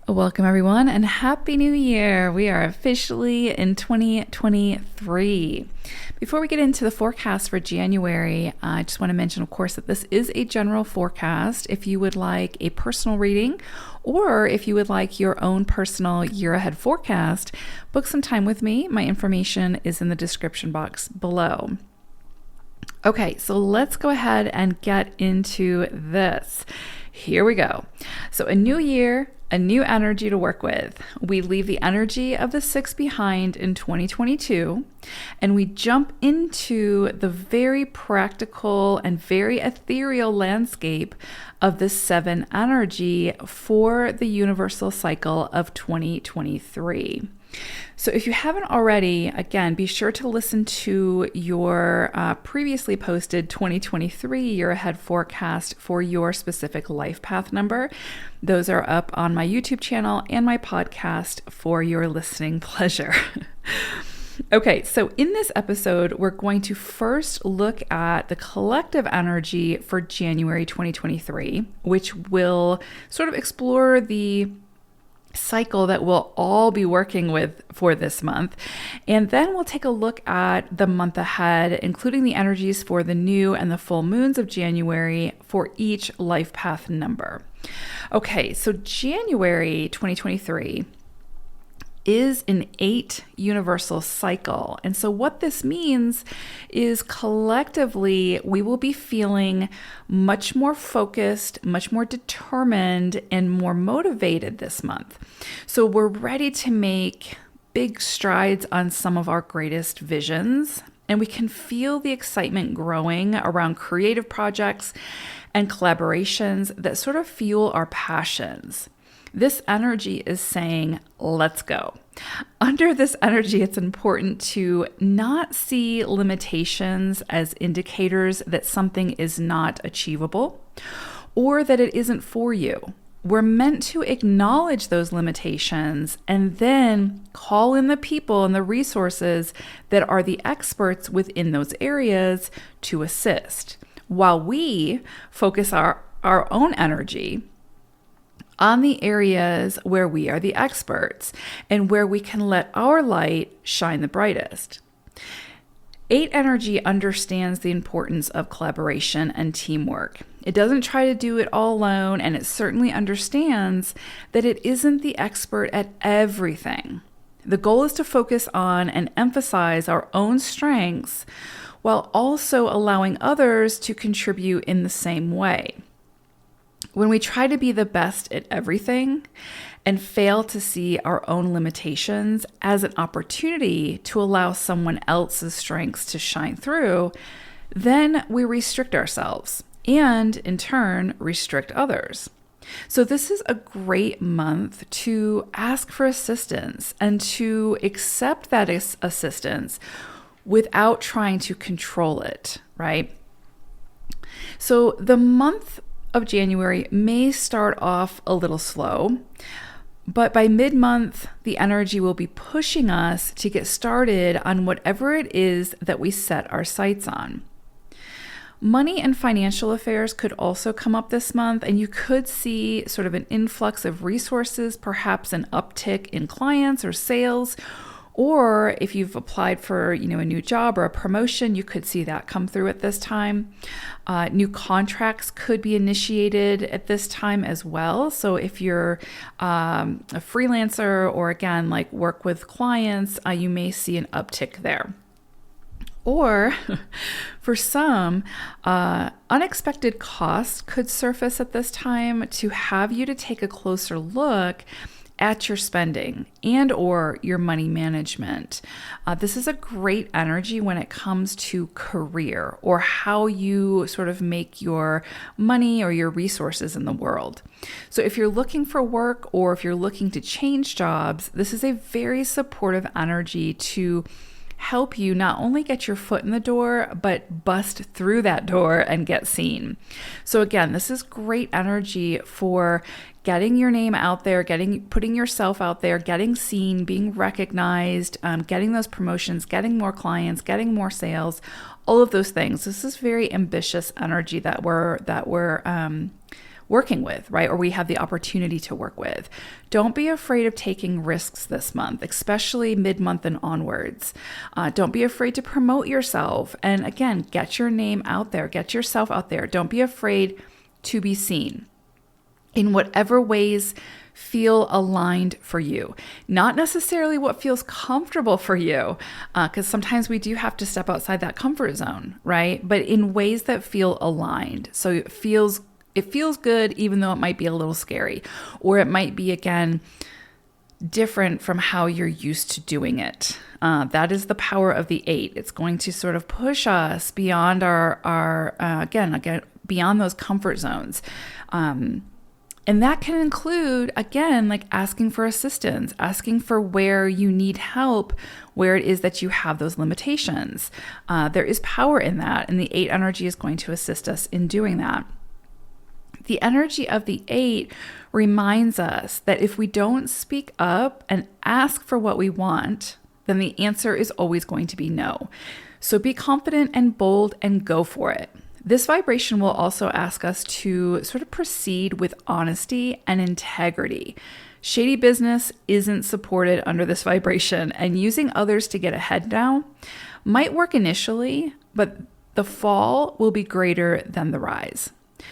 Welcome, everyone, and Happy New Year. We are officially in 2023. Before we get into the forecast for January, I just want to mention, of course, that this is a general forecast. If you would like a personal reading, or if you would like your own personal year ahead forecast, book some time with me. My information is in the description box below. Okay, so let's go ahead and get into this. Here we go. So a new year, a new energy to work with. We leave the energy of the 6 behind in 2022, and we jump into the very practical and very ethereal landscape of the 7 energy for the universal cycle of 2023. So if you haven't already, again, be sure to listen to your previously posted 2023 year ahead forecast for your specific life path number. Those are up on my YouTube channel and my podcast for your listening pleasure. Okay, so in this episode, we're going to first look at the collective energy for January 2023, which will sort of explore the cycle that we'll all be working with for this month. And then we'll take a look at the month ahead, including the energies for the new and the full moons of January for each life path number. Okay, so January 2023 is an 8 universal cycle. And so what this means is collectively we will be feeling much more focused, much more determined, and more motivated this month. So we're ready to make big strides on some of our greatest visions, and we can feel the excitement growing around creative projects and collaborations that sort of fuel our passions. This energy is saying, let's go. Under this energy, it's important to not see limitations as indicators that something is not achievable or that it isn't for you. We're meant to acknowledge those limitations and then call in the people and the resources that are the experts within those areas to assist, while we focus our own energy on the areas where we are the experts and where we can let our light shine the brightest. 8 energy understands the importance of collaboration and teamwork. It doesn't try to do it all alone, and it certainly understands that it isn't the expert at everything. The goal is to focus on and emphasize our own strengths while also allowing others to contribute in the same way. When we try to be the best at everything and fail to see our own limitations as an opportunity to allow someone else's strengths to shine through, then we restrict ourselves and, in turn, restrict others. So this is a great month to ask for assistance and to accept that assistance without trying to control it, right? So the month of January may start off a little slow, but by mid-month, the energy will be pushing us to get started on whatever it is that we set our sights on. Money and financial affairs could also come up this month, and you could see sort of an influx of resources, perhaps an uptick in clients or sales. Or if you've applied for, a new job or a promotion, you could see that come through at this time. New contracts could be initiated at this time as well. So if you're a freelancer or again, like work with clients, you may see an uptick there. Or for some, unexpected costs could surface at this time to have you to take a closer look at your spending and or your money management. This is a great energy when it comes to career or how you sort of make your money or your resources in the world. So if you're looking for work or if you're looking to change jobs, this is a very supportive energy to help you not only get your foot in the door, but bust through that door and get seen. So again, this is great energy for getting your name out there, putting yourself out there, getting seen, being recognized, getting those promotions, getting more clients, getting more sales, all of those things. This is very ambitious energy that we're working with, right? Or we have the opportunity to work with. Don't be afraid of taking risks this month, especially mid-month and onwards. Don't be afraid to promote yourself. And again, get your name out there, get yourself out there. Don't be afraid to be seen in whatever ways feel aligned for you. Not necessarily what feels comfortable for you, because sometimes we do have to step outside that comfort zone, right? But in ways that feel aligned. So it feels good, even though it might be a little scary, or it might be, again, different from how you're used to doing it. That is the power of the 8. It's going to sort of push us beyond our again, beyond those comfort zones. And that can include, again, like asking for assistance, asking for where you need help, where it is that you have those limitations. There is power in that, and the 8 energy is going to assist us in doing that. The energy of the 8 reminds us that if we don't speak up and ask for what we want, then the answer is always going to be no. So be confident and bold and go for it. This vibration will also ask us to sort of proceed with honesty and integrity. Shady business isn't supported under this vibration, and using others to get ahead now might work initially, but the fall will be greater than the rise.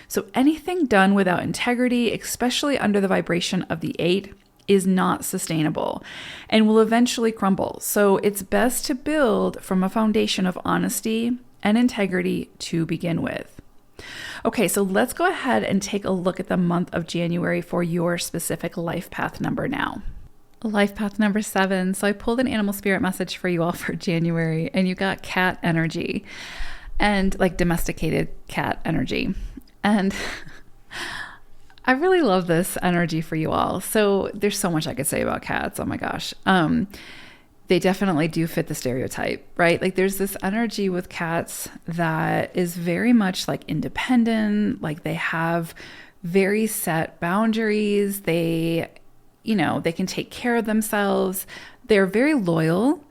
So anything done without integrity, especially under the vibration of the 8, is not sustainable and will eventually crumble. So it's best to build from a foundation of honesty and integrity to begin with. Okay, so let's go ahead and take a look at the month of January for your specific life path number now. Life path number 7. So I pulled an animal spirit message for you all for January, and you got cat energy, and like domesticated cat energy. And I really love this energy for you all. So there's so much I could say about cats. Oh my gosh. They definitely do fit the stereotype, right? Like there's this energy with cats that is very much like independent, like they have very set boundaries. They can take care of themselves. They're very loyal,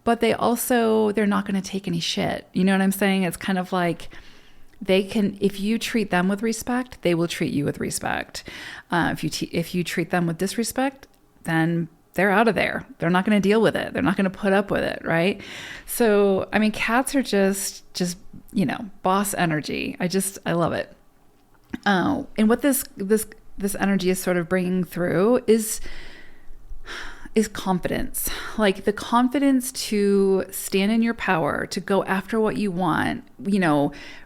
but they're not going to take any shit. You know what I'm saying? It's kind of like if you treat them with respect, they will treat you with respect. If you treat them with disrespect, then they're out of there. They're not going to deal with it. They're not going to put up with it, right? So, I mean, cats are just boss energy. I love it. And what this energy is sort of bringing through is confidence, like the confidence to stand in your power, to go after what you want,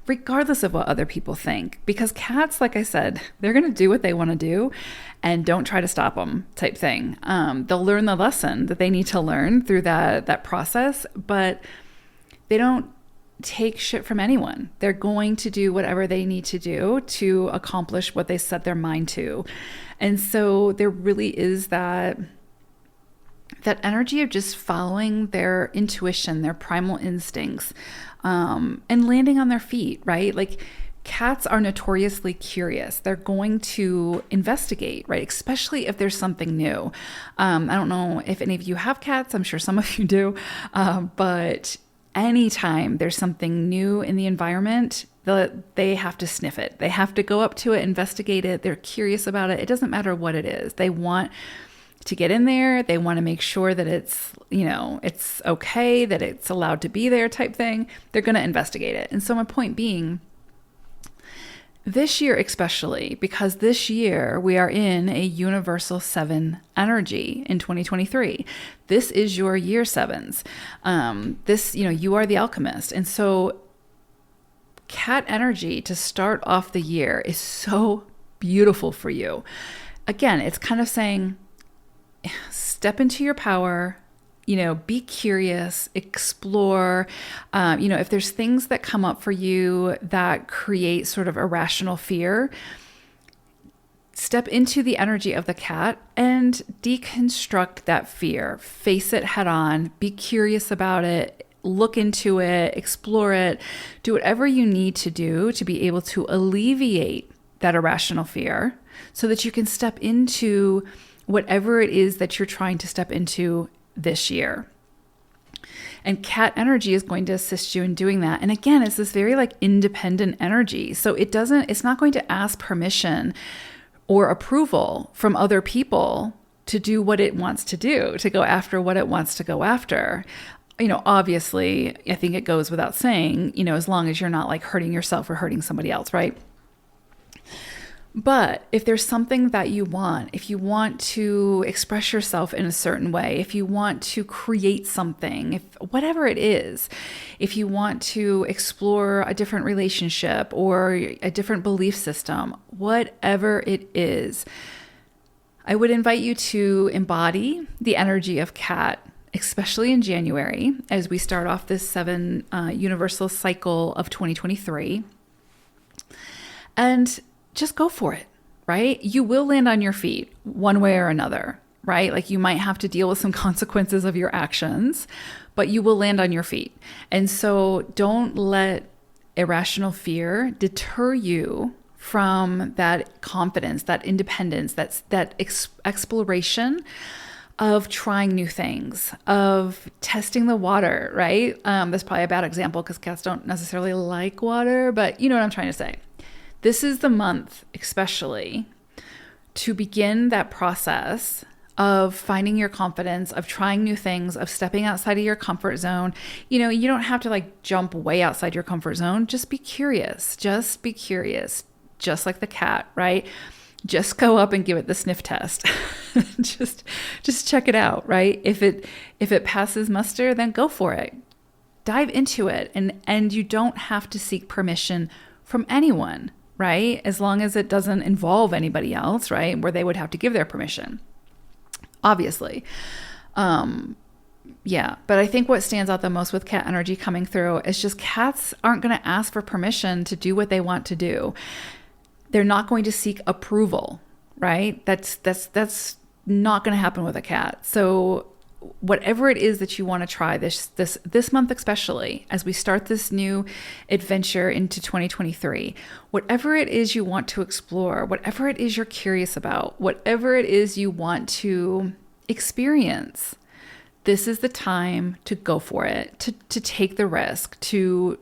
regardless of what other people think. Because cats, like I said, they're going to do what they want to do, and don't try to stop them type thing. They'll learn the lesson that they need to learn through that process, but they don't take shit from anyone. They're going to do whatever they need to do to accomplish what they set their mind to. And so there really is that energy of just following their intuition, their primal instincts, and landing on their feet, right? Like cats are notoriously curious. They're going to investigate, right? Especially if there's something new. I don't know if any of you have cats. I'm sure some of you do. But anytime there's something new in the environment, they have to sniff it. They have to go up to it, investigate it. They're curious about it. It doesn't matter what it is. They want to get in there. They want to make sure that it's okay, that it's allowed to be there type thing. They're going to investigate it. And so my point being, this year especially, because this year we are in a universal 7 energy in 2023. This is your year 7s. You are the alchemist. And so cat energy to start off the year is so beautiful for you. Again, it's kind of saying, step into your power, be curious, explore. If there's things that come up for you that create sort of irrational fear, step into the energy of the cat and deconstruct that fear. Face it head on, be curious about it, look into it, explore it, do whatever you need to do to be able to alleviate that irrational fear so that you can step into whatever it is that you're trying to step into this year. And cat energy is going to assist you in doing that. And again, it's this very like independent energy. So it's not going to ask permission or approval from other people to do what it wants to do, to go after what it wants to go after. Obviously, I think it goes without saying, as long as you're not like hurting yourself or hurting somebody else, right? But if there's something that you want, if you want to express yourself in a certain way, if you want to create something, whatever it is, if you want to explore a different relationship or a different belief system, whatever it is, I would invite you to embody the energy of cat, especially in January, as we start off this 7 universal cycle of 2023. And just go for it, right? You will land on your feet one way or another, right? Like you might have to deal with some consequences of your actions, but you will land on your feet. And so don't let irrational fear deter you from that confidence, that independence, that exploration of trying new things, of testing the water, right? That's probably a bad example because cats don't necessarily like water, but you know what I'm trying to say. This is the month, especially, to begin that process of finding your confidence, of trying new things, of stepping outside of your comfort zone. You don't have to like jump way outside your comfort zone. Just be curious. Just be curious. Just like the cat, right? Just go up and give it the sniff test. just check it out, right? If it passes muster, then go for it. Dive into it. And you don't have to seek permission from anyone, right? As long as it doesn't involve anybody else, right? Where they would have to give their permission, obviously. Yeah. But I think what stands out the most with cat energy coming through is just cats aren't going to ask for permission to do what they want to do. They're not going to seek approval, right? That's not going to happen with a cat. So whatever it is that you want to try this month, especially as we start this new adventure into 2023, whatever it is you want to explore, whatever it is you're curious about, whatever it is you want to experience, this is the time to go for it, to take the risk, to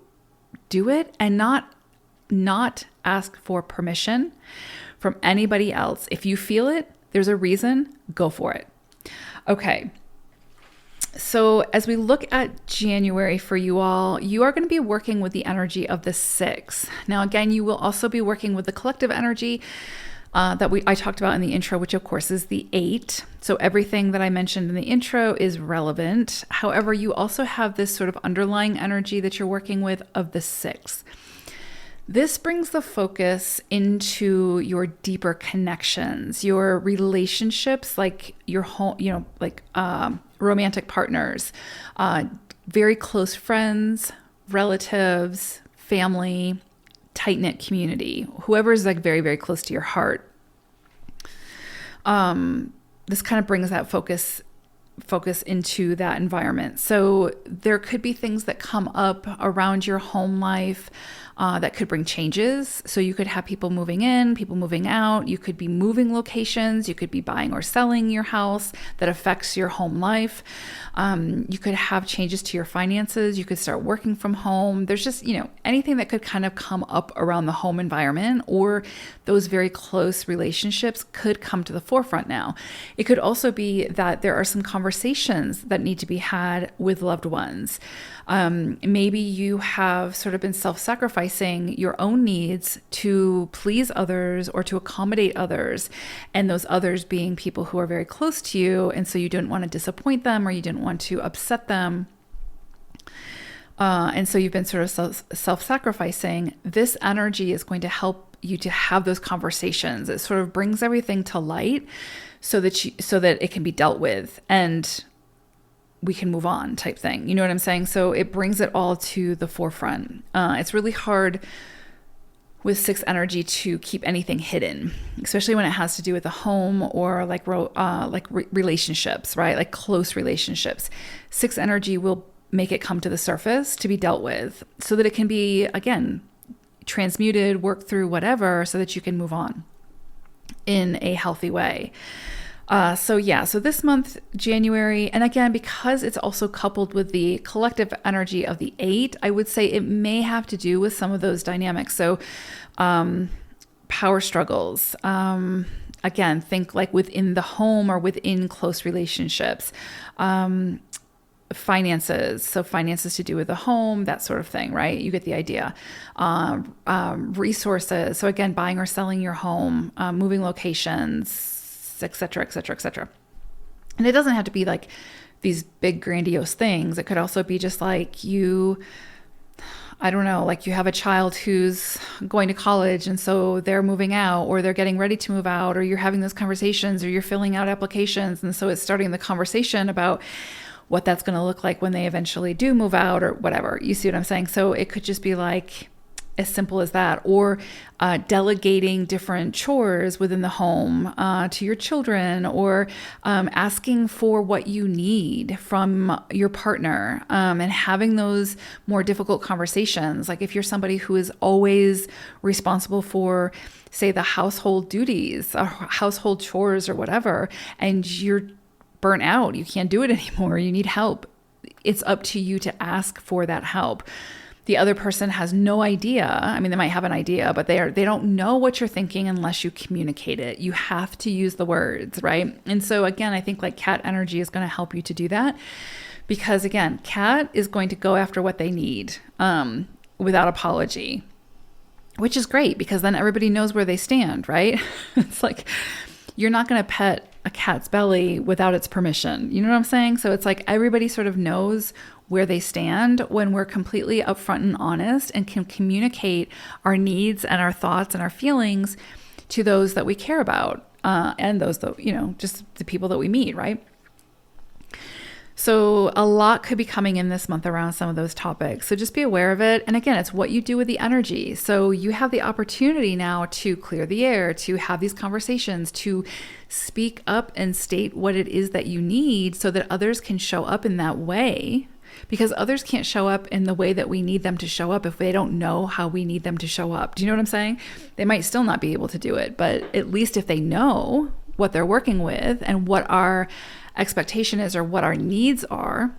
do it and not ask for permission from anybody else. If you feel it, there's a reason, go for it. Okay. So as we look at January for you all, you are going to be working with the energy of the 6. Now, again, you will also be working with the collective energy that I talked about in the intro, which of course is the 8. So everything that I mentioned in the intro is relevant. However, you also have this sort of underlying energy that you're working with of the 6. This brings the focus into your deeper connections, your relationships, like your home, romantic partners, very close friends, relatives, family, tight-knit community, whoever is like very, very close to your heart. This kind of brings that focus into that environment. So there could be things that come up around your home life that could bring changes. So you could have people moving in, people moving out. You could be moving locations. You could be buying or selling your house that affects your home life. You could have changes to your finances. You could start working from home. There's just, anything that could kind of come up around the home environment, or those very close relationships could come to the forefront now. It could also be that there are some conversations that need to be had with loved ones. Maybe you have sort of been self-sacrificing your own needs to please others or to accommodate others, and those others being people who are very close to you, and so you didn't want to disappoint them or you didn't want to upset them. And so you've been sort of self-sacrificing. This energy is going to help you to have those conversations. It sort of brings everything to light so that it can be dealt with and we can move on, type thing. You know what I'm saying? So it brings it all to the forefront. It's really hard with 6 energy to keep anything hidden, especially when it has to do with the home or relationships, right? Like close relationships. 6 energy will make it come to the surface to be dealt with so that it can be, again, transmuted, worked through, whatever, so that you can move on in a healthy way. So this month, January, and again, because it's also coupled with the collective energy of the 8, I would say it may have to do with some of those dynamics. So, power struggles. Again, think like within the home or within close relationships. Finances. So finances to do with the home, that sort of thing, right? You get the idea. Resources. So again, buying or selling your home, moving locations, et cetera, et cetera, et cetera. And it doesn't have to be like these big grandiose things. It could also be just like I don't know, like you have a child who's going to college and so they're moving out or they're getting ready to move out, or you're having those conversations or you're filling out applications. And so it's starting the conversation about what that's going to look like when they eventually do move out or whatever. You see what I'm saying? So it could just be like as simple as that, or delegating different chores within the home to your children, or asking for what you need from your partner, and having those more difficult conversations. Like if you're somebody who is always responsible for, say, the household duties or household chores or whatever, and you're burnt out, you can't do it anymore, you need help, it's up to you to ask for that help. The other person has no idea. I mean, they might have an idea, but they don't know what you're thinking unless you communicate it. You have to use the words, right? And so again, I think like cat energy is going to help you to do that, because again, cat is going to go after what they need without apology, which is great because then everybody knows where they stand, right? It's like you're not going to pet a cat's belly without its permission. You know what I'm saying? So it's like everybody sort of knows where they stand when we're completely upfront and honest and can communicate our needs and our thoughts and our feelings to those that we care about, and those that, just the people that we meet, right? So a lot could be coming in this month around some of those topics. So just be aware of it. And again, it's what you do with the energy. So you have the opportunity now to clear the air, to have these conversations, to speak up and state what it is that you need so that others can show up in that way, because others can't show up in the way that we need them to show up if they don't know how we need them to show up. Do you know what I'm saying? They might still not be able to do it, but at least if they know what they're working with and what our expectation is or what our needs are,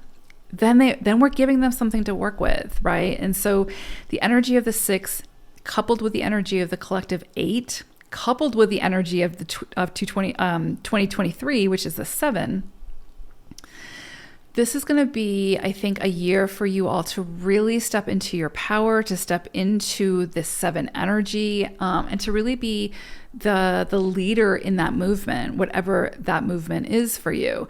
then we're giving them something to work with, right? And so the energy of the 6 coupled with the energy of the collective 8 coupled with the energy of 2023, which is the 7, this is going to be, I think, a year for you all to really step into your power, to step into this 7 energy, and to really be the leader in that movement, whatever that movement is for you.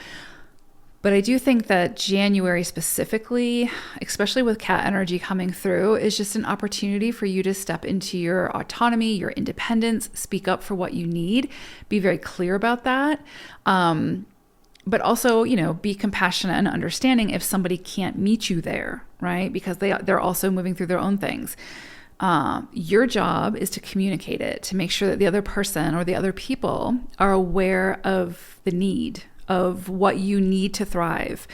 But I do think that January specifically, especially with cat energy coming through, is just an opportunity for you to step into your autonomy, your independence, speak up for what you need, be very clear about that. But also, be compassionate and understanding if somebody can't meet you there, right? Because they're also moving through their own things. Your job is to communicate it, to make sure that the other person or the other people are aware of the need, of what you need to thrive.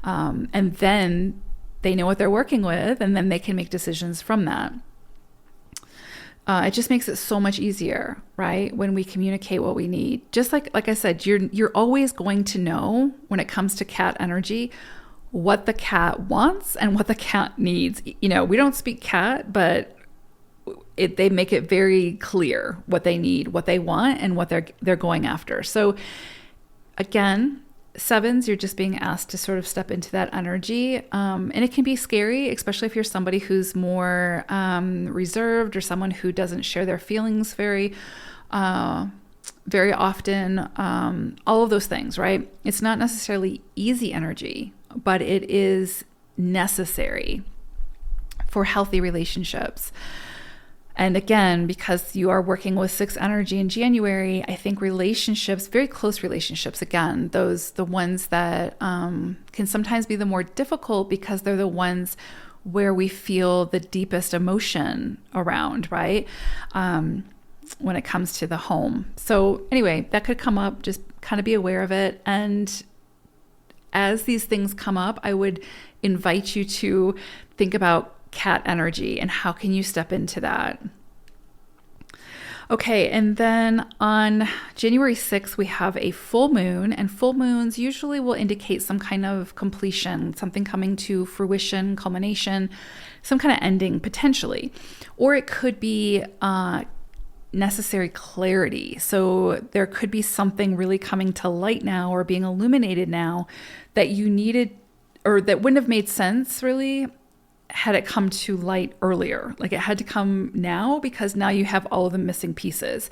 And then they know what they're working with, and then they can make decisions from that. It just makes it so much easier, right? When we communicate what we need. Just like I said, you're always going to know when it comes to cat energy what the cat wants and what the cat needs. We don't speak cat, but they make it very clear what they need, what they want, and what they're going after. So again, 7s, you're just being asked to sort of step into that energy. And it can be scary, especially if you're somebody who's more reserved or someone who doesn't share their feelings very often. All of those things, right? It's not necessarily easy energy, but it is necessary for healthy relationships. And again, because you are working with 6 energy in January, I think relationships, very close relationships, again, the ones that can sometimes be the more difficult because they're the ones where we feel the deepest emotion around, right? When it comes to the home. So anyway, that could come up, just kind of be aware of it. And as these things come up, I would invite you to think about cat energy and how can you step into that. Okay, and then on January 6th, we have a full moon, and full moons usually will indicate some kind of completion, something coming to fruition, culmination, some kind of ending potentially. Or it could be necessary clarity. So there could be something really coming to light now or being illuminated now that you needed or that wouldn't have made sense really had it come to light earlier. Like it had to come now because now you have all of the missing pieces.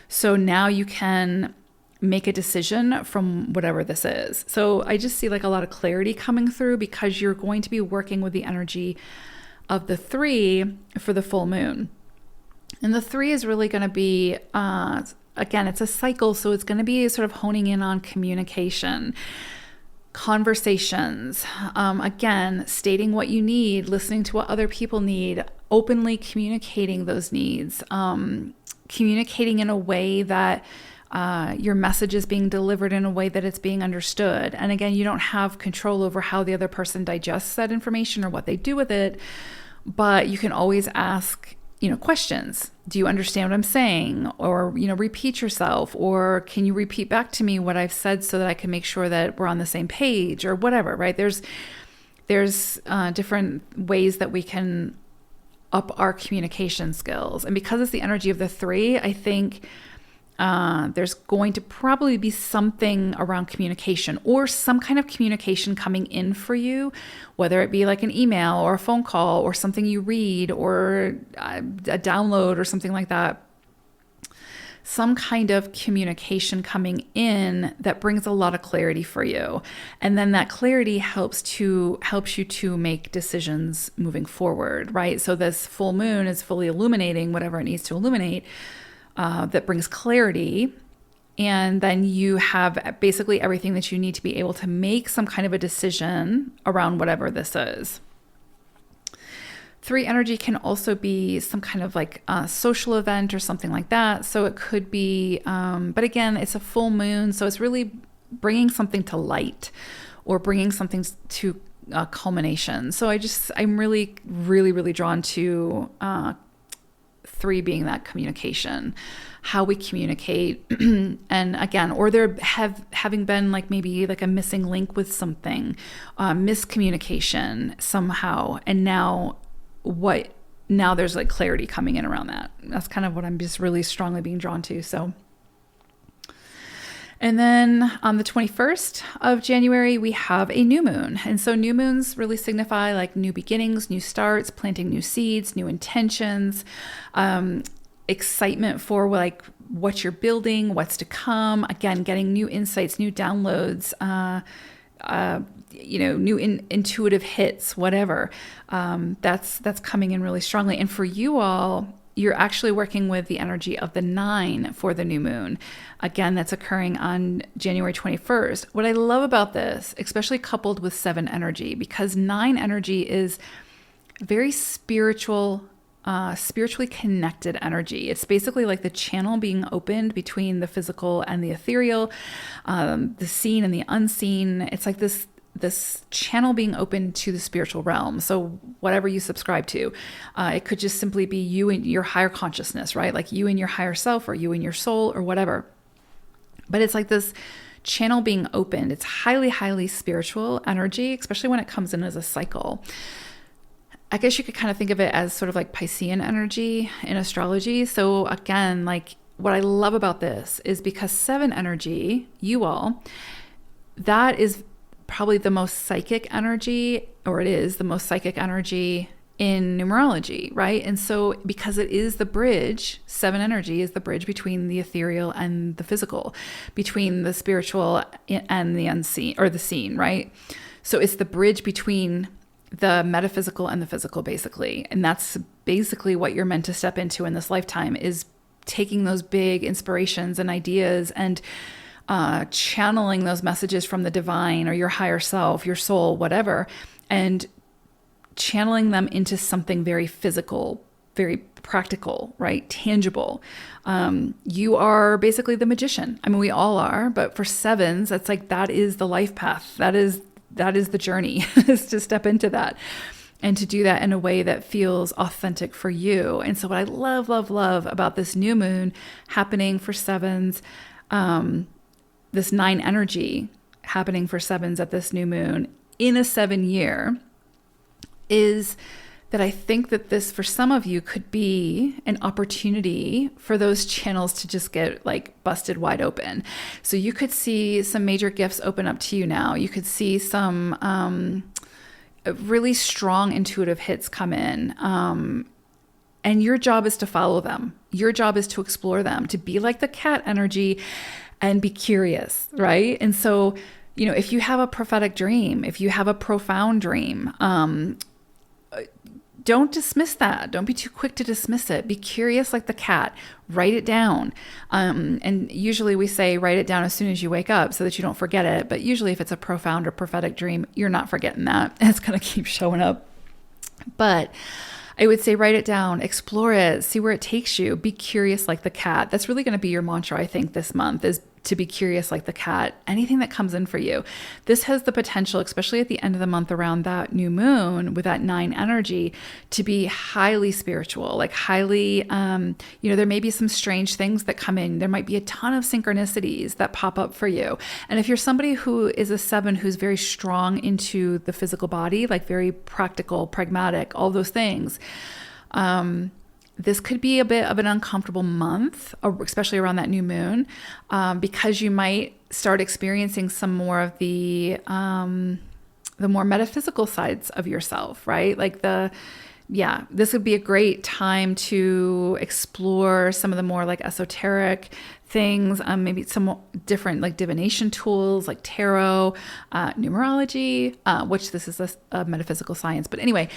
So now you can make a decision from whatever this is. So I just see like a lot of clarity coming through because you're going to be working with the energy of the 3 for the full moon. And the 3 is really going to be, again, it's a cycle. So it's going to be sort of honing in on communication, conversations, again, stating what you need, listening to what other people need, openly communicating those needs, communicating in a way that your message is being delivered in a way that it's being understood. And again, you don't have control over how the other person digests that information or what they do with it, but you can always ask questions. Do you understand what I'm saying? Or, repeat yourself, or can you repeat back to me what I've said so that I can make sure that we're on the same page or whatever, right? There's different ways that we can up our communication skills. And because it's the energy of the 3, I think there's going to probably be something around communication or some kind of communication coming in for you, whether it be like an email or a phone call or something you read or a download or something like that. Some kind of communication coming in that brings a lot of clarity for you. And then that clarity helps you to make decisions moving forward, right? So this full moon is fully illuminating whatever it needs to illuminate. That brings clarity, and then you have basically everything that you need to be able to make some kind of a decision around whatever this is. 3 energy can also be some kind of like a social event or something like that. So it could be, but again, it's a full moon, so it's really bringing something to light or bringing something to culmination. So I'm really, really, really drawn to 3 being that communication, how we communicate. And again, or there having been like maybe like a missing link with something, miscommunication somehow. And now there's like clarity coming in around that. That's kind of what I'm just really strongly being drawn to. So, and then on the 21st of January, we have a new moon. And so new moons really signify like new beginnings, new starts, planting new seeds, new intentions, excitement for like what you're building, what's to come. Again, getting new insights, new downloads, new intuitive hits, whatever. That's coming in really strongly. And for you all, you're actually working with the energy of the 9 for the new moon. Again, that's occurring on January 21st. What I love about this, especially coupled with 7 energy, because 9 energy is very spiritual, spiritually connected energy. It's basically like the channel being opened between the physical and the ethereal, the seen and the unseen. It's like this channel being open to the spiritual realm. So whatever you subscribe to, it could just simply be you and your higher consciousness, right? Like you and your higher self, or you and your soul, or whatever. But it's like this channel being opened. It's highly, highly spiritual energy, especially when it comes in as a cycle. I guess you could kind of think of it as sort of like Piscean energy in astrology. So again, like what I love about this is because 7 energy, you all, that is probably the most psychic energy, or it is the most psychic energy in numerology, right? And so because it is the bridge, 7 energy is the bridge between the ethereal and the physical, between the spiritual and the unseen, or the seen, right? So it's the bridge between the metaphysical and the physical, basically. And that's basically what you're meant to step into in this lifetime, is taking those big inspirations and ideas and channeling those messages from the divine or your higher self, your soul, whatever, and channeling them into something very physical, very practical, right? Tangible. You are basically the magician. I mean, we all are, but for 7s, that's like, that is the life path. That is the journey, is to step into that. and to do that in a way that feels authentic for you. And so what I love, love, love about this new moon happening for sevens, this 9 energy happening for sevens at this new moon in a 7 year, is that I think that this, for some of you, could be an opportunity for those channels to just get like busted wide open. So you could see some major gifts open up to you now. You could see some really strong intuitive hits come in. And your job is to follow them. Your job is to explore them, to be like the cat energy and be curious, right? And so, you know, if you have a prophetic dream, if you have a profound dream, don't dismiss that. Don't be too quick to dismiss it. Be curious like the cat. Write it down. And usually we say write it down as soon as you wake up so that you don't forget it. But usually if it's a profound or prophetic dream, you're not forgetting that. It's going to keep showing up. But I would say write it down, explore it, see where it takes you. Be curious like the cat. That's really going to be your mantra, I think, this month, is to be curious like the cat. Anything that comes in for you. This has the potential, especially at the end of the month around that new moon with that 9 energy, to be highly spiritual, like highly, there may be some strange things that come in. There might be a ton of synchronicities that pop up for you. And if you're somebody who is a 7 who's very strong into the physical body, like very practical, pragmatic, all those things, this could be a bit of an uncomfortable month, especially around that new moon, because you might start experiencing some more of the more metaphysical sides of yourself, right? Like this would be a great time to explore some of the more like esoteric things, maybe some different like divination tools like tarot, numerology, which this is a metaphysical science. But anyway,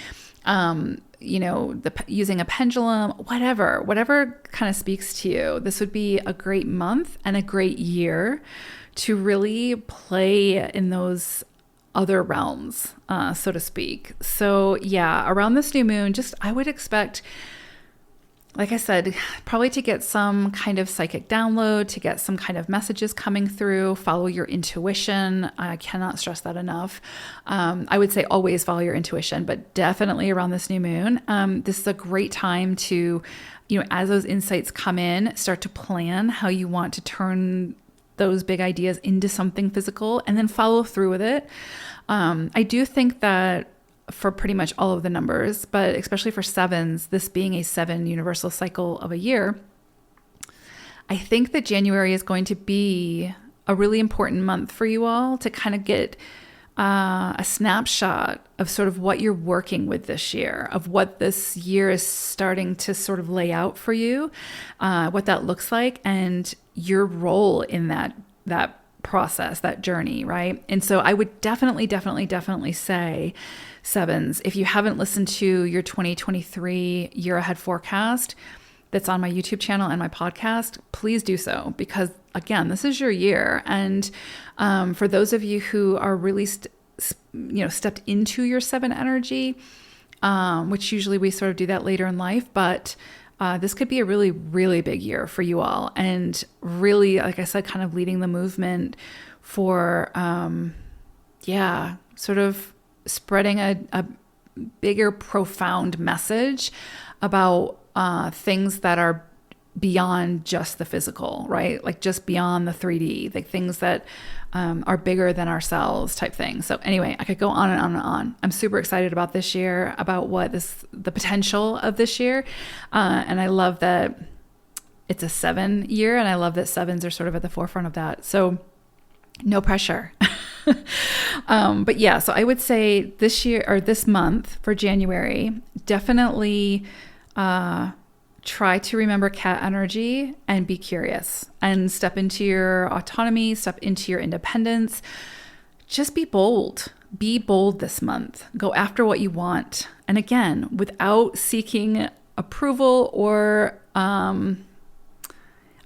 using a pendulum, whatever kind of speaks to you. This would be a great month and a great year to really play in those other realms, so to speak. So yeah, around this new moon, I would expect, like I said, probably to get some kind of psychic download, to get some kind of messages coming through. Follow your intuition. I cannot stress that enough. I would say always follow your intuition, but definitely around this new moon, this is a great time to, as those insights come in, start to plan how you want to turn those big ideas into something physical and then follow through with it. I do think that for pretty much all of the numbers, but especially for sevens, this being a 7 universal cycle of a year, I think that January is going to be a really important month for you all to kind of get a snapshot of sort of what you're working with this year, of what this year is starting to sort of lay out for you, what that looks like, and your role in that process, that journey, right? And so I would definitely say, sevens, if you haven't listened to your 2023 year ahead forecast that's on my YouTube channel and my podcast, please do so, because again, this is your year. And for those of you who are really stepped into your 7 energy, which usually we sort of do that later in life, but this could be a really, really big year for you all. And really, like I said, kind of leading the movement for, sort of spreading a bigger, profound message about things that are beyond just the physical, right? Like just beyond the 3D, like things that are bigger than ourselves type thing. So anyway, I could go on and on and on. I'm super excited about this year, about the potential of this year. And I love that it's a 7 year, and I love that sevens are sort of at the forefront of that. So no pressure. But yeah, so I would say this year, or this month for January, definitely try to remember cat energy and be curious and step into your autonomy, step into your independence. Just be bold. Be bold this month. Go after what you want. And again, without seeking approval or, I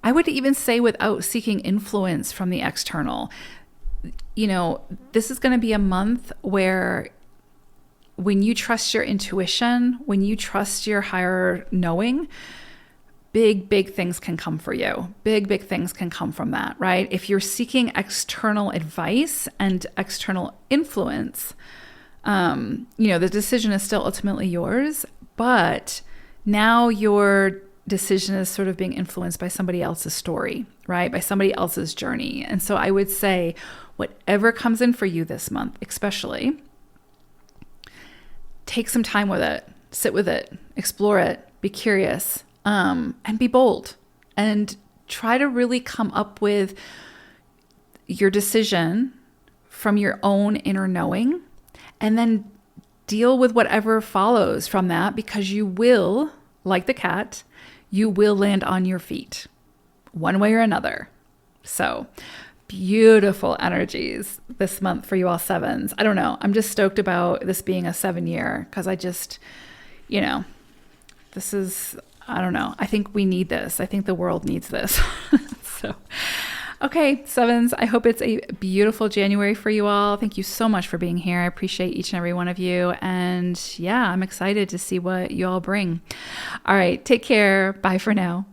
would even say without seeking influence from the external. This is going to be a month where when you trust your intuition, when you trust your higher knowing, big things can come for you. Big things can come from that, right? If you're seeking external advice and external influence, The decision is still ultimately yours, but now your decision is sort of being influenced by somebody else's story, right? By somebody else's journey. And so I would say whatever comes in for you this month, especially, take some time with it, sit with it, explore it, be curious, and be bold, and try to really come up with your decision from your own inner knowing, and then deal with whatever follows from that, because you will, like the cat, you will land on your feet one way or another. So beautiful energies this month for you all sevens. I don't know. I'm just stoked about this being a 7 year, because I just, this is, I don't know. I think we need this. I think the world needs this. So, okay, sevens, I hope it's a beautiful January for you all. Thank you so much for being here. I appreciate each and every one of you. And yeah, I'm excited to see what you all bring. All right, take care. Bye for now.